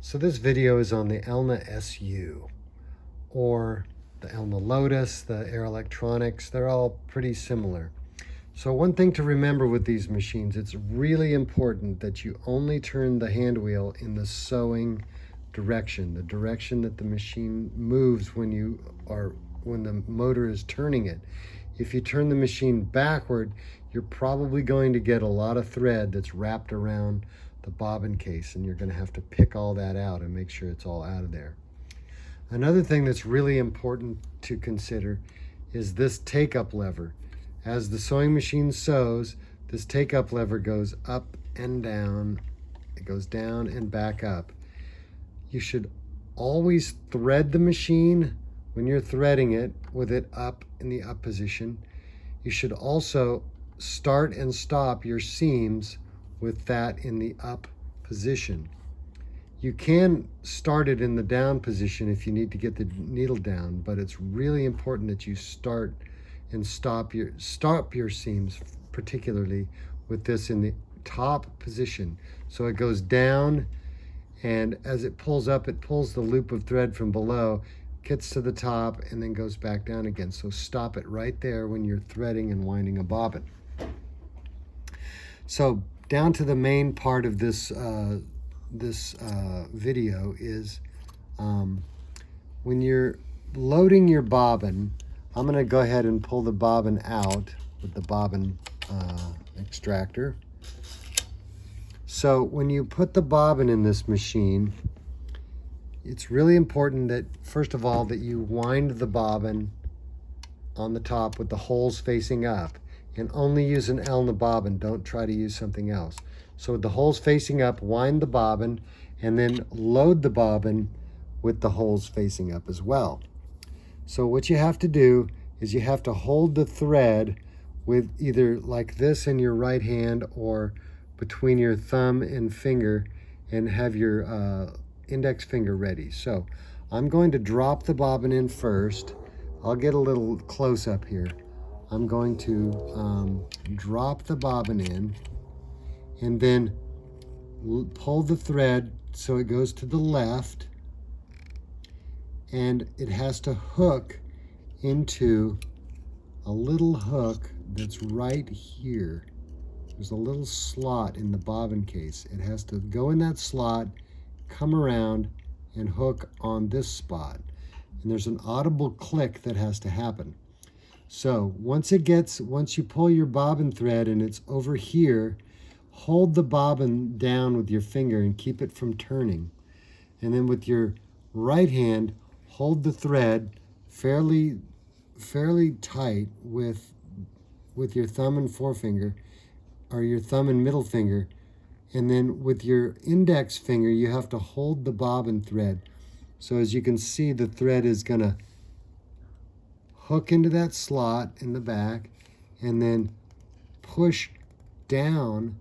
So this video is on the Elna SU, or the Elna Lotus, the Air Electronics. They're all pretty similar. So one thing to remember with these machines, it's really important that you only turn the hand wheel in the sewing direction, the direction that the machine moves when the motor is turning it. If you turn the machine backward, you're probably going to get a lot of thread that's wrapped around the bobbin case, and you're going to have to pick all that out and make sure it's all out of there. Another thing that's really important to consider is this take-up lever. As the sewing machine sews, this take-up lever goes up and down. It goes down and back up. You should always thread the machine when you're threading it with it up in the up position. You should also start and stop your seams with that in the up position. You can start it in the down position if you need to get the needle down, but it's really important that you start and stop your seams, particularly with this in the top position. So it goes down, and as it pulls up, it pulls the loop of thread from below, gets to the top, and then goes back down again. So stop it right there when you're threading and winding a bobbin. So down to the main part of this video is when you're loading your bobbin. I'm going to go ahead and pull the bobbin out with the bobbin extractor. So when you put the bobbin in this machine, it's really important that, first of all, that you wind the bobbin on the top with the holes facing up, and only use an Elna bobbin. Don't try to use something else. So with the holes facing up, wind the bobbin, and then load the bobbin with the holes facing up as well. So what you have to do is you have to hold the thread with either like this in your right hand or between your thumb and finger, and have your index finger ready. So I'm going to drop the bobbin in first. I'll get a little close up here. I'm going to drop the bobbin in and then pull the thread so it goes to the left, and it has to hook into a little hook that's right here. There's a little slot in the bobbin case. It has to go in that slot, come around, and hook on this spot. And there's an audible click that has to happen. So once you pull your bobbin thread and it's over here, hold the bobbin down with your finger and keep it from turning. And then with your right hand, hold the thread fairly tight with your thumb and forefinger, or your thumb and middle finger. And then with your index finger, you have to hold the bobbin thread. So as you can see, the thread is gonna hook into that slot in the back and then push down,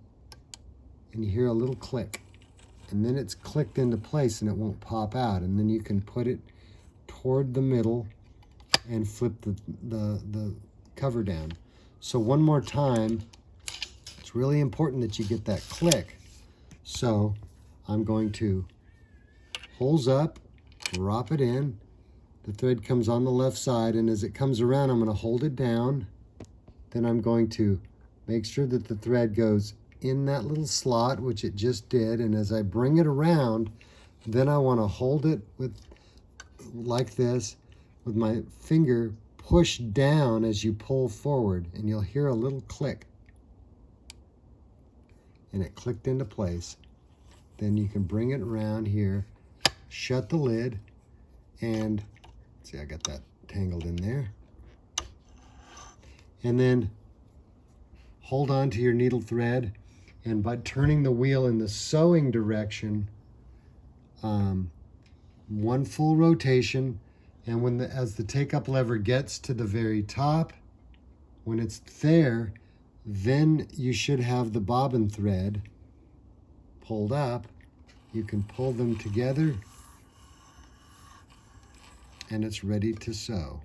and you hear a little click. And then it's clicked into place and it won't pop out. And then you can put it toward the middle and flip the cover down. So one more time, it's really important that you get that click. So I'm going to holes up, drop it in. The thread comes on the left side, and as it comes around, I'm going to hold it down. Then I'm going to make sure that the thread goes in that little slot, which it just did. And as I bring it around, then I want to hold it like this with my finger, push down as you pull forward, and you'll hear a little click. And it clicked into place. Then you can bring it around here, shut the lid, and see, I got that tangled in there. And then hold on to your needle thread, and by turning the wheel in the sewing direction, one full rotation, and as the take-up lever gets to the very top, when it's there, then you should have the bobbin thread pulled up. You can pull them together, and it's ready to sew.